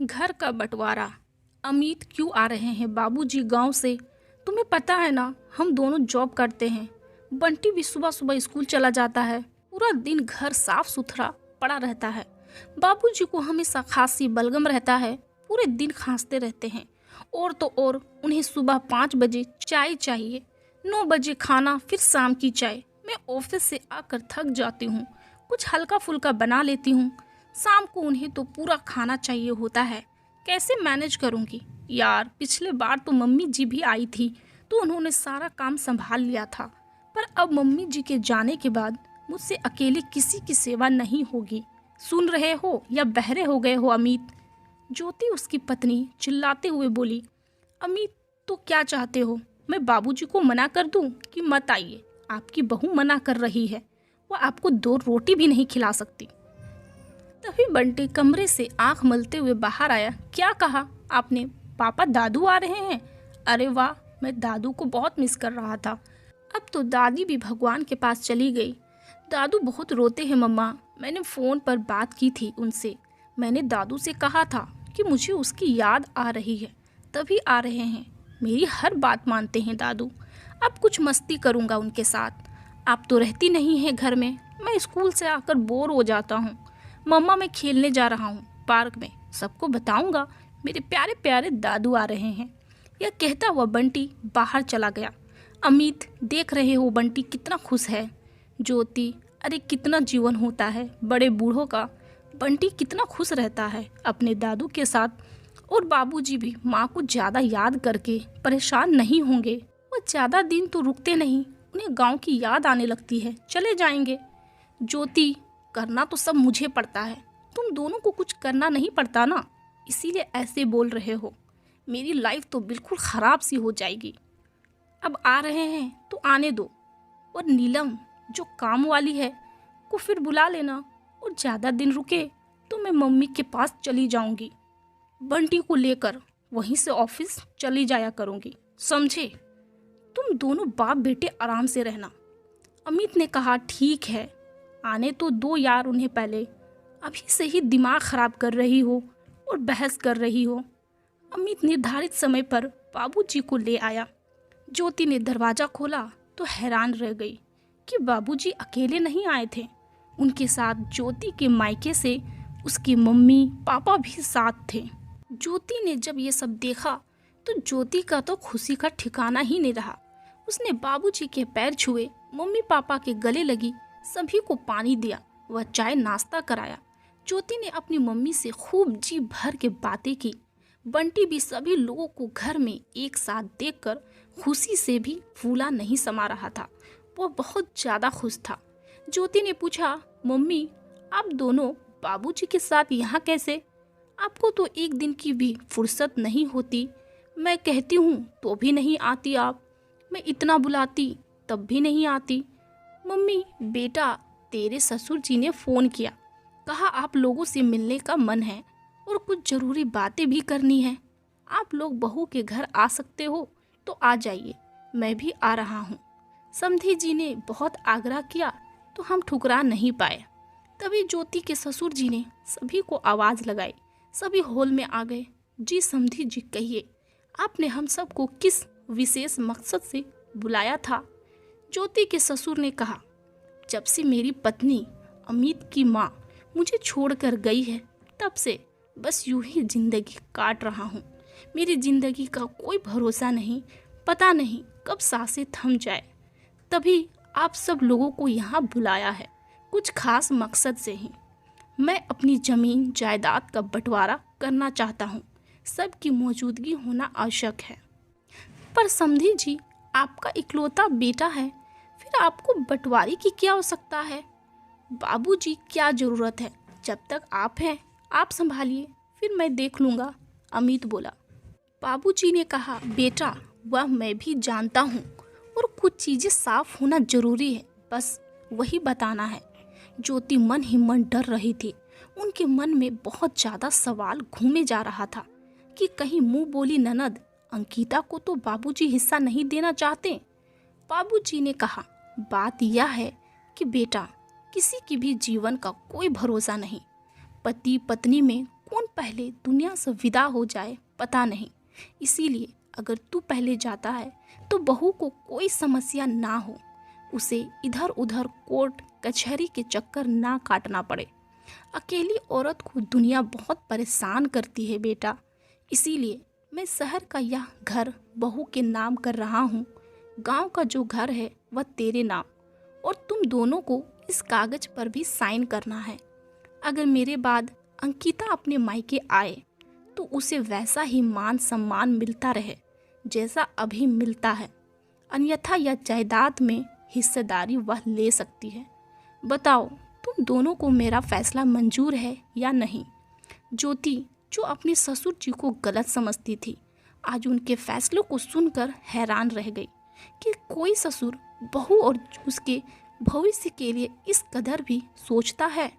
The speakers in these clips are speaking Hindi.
घर का बंटवारा। अमित क्यों आ रहे हैं बाबूजी गांव से? तुम्हें पता है ना, हम दोनों जॉब करते हैं। बंटी भी सुबह सुबह स्कूल चला जाता है। पूरा दिन घर साफ सुथरा पड़ा रहता है। बाबूजी को हमेशा खांसी बलगम रहता है, पूरे दिन खांसते रहते हैं। और तो और उन्हें सुबह 5 बजे चाय चाहिए, 9 बजे खाना, फिर शाम की चाय। मैं ऑफिस से आकर थक जाती हूँ, कुछ हल्का फुल्का बना लेती हूँ। शाम को उन्हें तो पूरा खाना चाहिए होता है। कैसे मैनेज करूँगी यार? पिछले बार तो मम्मी जी भी आई थी तो उन्होंने सारा काम संभाल लिया था, पर अब मम्मी जी के जाने के बाद मुझसे अकेले किसी की सेवा नहीं होगी। सुन रहे हो या बहरे हो गए हो अमित? ज्योति उसकी पत्नी चिल्लाते हुए बोली। अमित, तो क्या चाहते हो? मैं बाबूजी को मना कर दूं कि मत आइए? आपकी बहू मना कर रही है, वो आपको 2 रोटी भी नहीं खिला सकती। तभी बंटी कमरे से आंख मलते हुए बाहर आया। क्या कहा आपने? पापा दादू आ रहे हैं? अरे वाह, मैं दादू को बहुत मिस कर रहा था। अब तो दादी भी भगवान के पास चली गई। दादू बहुत रोते हैं मम्मा। मैंने फ़ोन पर बात की थी उनसे। मैंने दादू से कहा था कि मुझे उसकी याद आ रही है, तभी आ रहे हैं। मेरी हर बात मानते हैं दादू। अब कुछ मस्ती करूँगा उनके साथ। आप तो रहती नहीं हैं घर में। मैं स्कूल से आकर बोर हो जाता हूँ। मम्मा, मैं खेलने जा रहा हूँ पार्क में, सबको बताऊंगा मेरे प्यारे प्यारे दादू आ रहे हैं। यह कहता हुआ बंटी बाहर चला गया। अमित, देख रहे हो बंटी कितना खुश है। ज्योति, अरे कितना जीवन होता है बड़े बूढ़ों का। बंटी कितना खुश रहता है अपने दादू के साथ। और बाबूजी भी माँ को ज़्यादा याद करके परेशान नहीं होंगे। वो ज़्यादा दिन तो रुकते नहीं, उन्हें गांव की याद आने लगती है, चले जाएंगे। ज्योति, करना तो सब मुझे पड़ता है, तुम दोनों को कुछ करना नहीं पड़ता ना, इसीलिए ऐसे बोल रहे हो। मेरी लाइफ तो बिल्कुल ख़राब सी हो जाएगी। अब आ रहे हैं तो आने दो। और नीलम, जो काम वाली है, को फिर बुला लेना। और ज़्यादा दिन रुके तो मैं मम्मी के पास चली जाऊंगी। बंटी को लेकर वहीं से ऑफिस चली जाया करूंगी, समझे? तुम दोनों बाप बेटे आराम से रहना। अमित ने कहा, ठीक है, आने तो दो यार उन्हें पहले। अभी से ही दिमाग खराब कर रही हो और बहस कर रही हो। अमित निर्धारित समय पर बाबूजी को ले आया। ज्योति ने दरवाज़ा खोला तो हैरान रह गई कि बाबूजी अकेले नहीं आए थे। उनके साथ ज्योति के मायके से उसकी मम्मी पापा भी साथ थे। ज्योति ने जब ये सब देखा तो ज्योति का तो खुशी का ठिकाना ही नहीं रहा। उसने बाबूजी के पैर छुए, मम्मी पापा के गले लगी, सभी को पानी दिया, वह चाय नाश्ता कराया। ज्योति ने अपनी मम्मी से खूब जी भर के बातें की। बंटी भी सभी लोगों को घर में एक साथ देखकर खुशी से भी फूला नहीं समा रहा था। वो बहुत ज़्यादा खुश था। ज्योति ने पूछा, मम्मी, आप दोनों बाबूजी के साथ यहाँ कैसे? आपको तो एक दिन की भी फुर्सत नहीं होती। मैं कहती हूँ तो भी नहीं आती आप। मैं इतना बुलाती तब भी नहीं आती। मम्मी, बेटा, तेरे ससुर जी ने फ़ोन किया, कहा आप लोगों से मिलने का मन है और कुछ ज़रूरी बातें भी करनी है। आप लोग बहू के घर आ सकते हो तो आ जाइए, मैं भी आ रहा हूँ। समधी जी ने बहुत आग्रह किया तो हम ठुकरा नहीं पाए। तभी ज्योति के ससुर जी ने सभी को आवाज़ लगाई। सभी हॉल में आ गए। जी समधी जी, कहिए, आपने हम सबको किस विशेष मकसद से बुलाया था? ज्योति के ससुर ने कहा, जब से मेरी पत्नी अमित की माँ मुझे छोड़कर गई है, तब से बस यूं ही जिंदगी काट रहा हूँ। मेरी जिंदगी का कोई भरोसा नहीं, पता नहीं कब सांसें थम जाए। तभी आप सब लोगों को यहाँ बुलाया है, कुछ खास मकसद से ही। मैं अपनी ज़मीन जायदाद का बंटवारा करना चाहता हूँ, सबकी मौजूदगी होना आवश्यक है। पर समधी जी, आपका इकलौता बेटा है, फिर आपको बंटवारे की क्या आवश्यकता है? बाबूजी, क्या ज़रूरत है? जब तक आप हैं आप संभालिए, फिर मैं देख लूँगा, अमित बोला। बाबूजी ने कहा, बेटा, वह मैं भी जानता हूँ, और कुछ चीज़ें साफ होना जरूरी है, बस वही बताना है। ज्योति मन ही मन डर रही थी। उनके मन में बहुत ज़्यादा सवाल घूमे जा रहा था कि कहीं मुंह बोली ननद अंकिता को तो बाबूजी हिस्सा नहीं देना चाहते। बाबूजी ने कहा, बात यह है कि बेटा, किसी की भी जीवन का कोई भरोसा नहीं। पति पत्नी में कौन पहले दुनिया से विदा हो जाए पता नहीं। इसीलिए अगर तू पहले जाता है तो बहू को कोई समस्या ना हो, उसे इधर उधर कोर्ट कचहरी के चक्कर ना काटना पड़े। अकेली औरत को दुनिया बहुत परेशान करती है बेटा। इसीलिए मैं शहर का यह घर बहू के नाम कर रहा हूँ। गांव का जो घर है वह तेरे नाम, और तुम दोनों को इस कागज पर भी साइन करना है। अगर मेरे बाद अंकिता अपने मायके आए तो उसे वैसा ही मान सम्मान मिलता रहे जैसा अभी मिलता है, अन्यथा यह जायदाद में हिस्सेदारी वह ले सकती है। बताओ तुम दोनों को मेरा फैसला मंजूर है या नहीं? ज्योति, जो अपने ससुर जी को गलत समझती थी, आज उनके फैसलों को सुनकर हैरान रह गई कि कोई ससुर बहू और उसके भविष्य के लिए इस कदर भी सोचता है।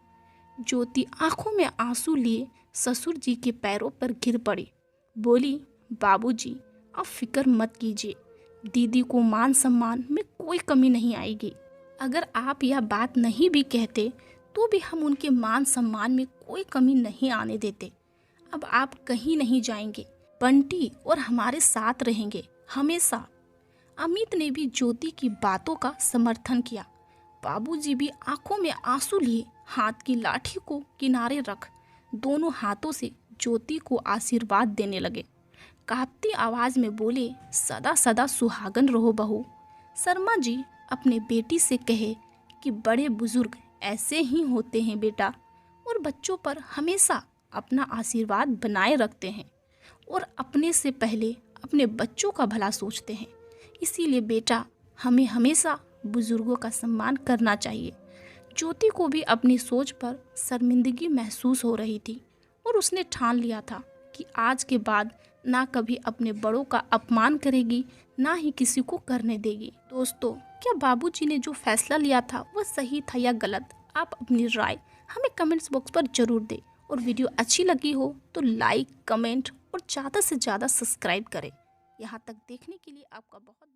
ज्योति आंखों में आंसू लिए ससुर जी के पैरों पर गिर पड़ी। बोली, बाबूजी आप फिक्र मत कीजिए, दीदी को मान सम्मान में कोई कमी नहीं आएगी। अगर आप यह बात नहीं भी कहते तो भी हम उनके मान सम्मान में कोई कमी नहीं आने देते। अब आप कहीं नहीं जाएंगे, बंटी और हमारे साथ रहेंगे हमेशा। अमित ने भी ज्योति की बातों का समर्थन किया। बाबूजी भी आंखों में आंसू लिए हाथ की लाठी को किनारे रख दोनों हाथों से ज्योति को आशीर्वाद देने लगे। कांपती आवाज में बोले, सदा सदा सुहागन रहो बहू। शर्मा जी अपने बेटी से कहे कि बड़े बुजुर्ग ऐसे ही होते हैं बेटा, और बच्चों पर हमेशा अपना आशीर्वाद बनाए रखते हैं और अपने से पहले अपने बच्चों का भला सोचते हैं। इसीलिए बेटा हमें हमेशा बुजुर्गों का सम्मान करना चाहिए। ज्योति को भी अपनी सोच पर शर्मिंदगी महसूस हो रही थी और उसने ठान लिया था कि आज के बाद ना कभी अपने बड़ों का अपमान करेगी, ना ही किसी को करने देगी। दोस्तों, क्या बाबूजी ने जो फैसला लिया था वह सही था या गलत? आप अपनी राय हमें कमेंट्स बॉक्स पर जरूर दें, और वीडियो अच्छी लगी हो तो लाइक, कमेंट और ज़्यादा से ज़्यादा सब्सक्राइब करें। यहाँ तक देखने के लिए आपका बहुत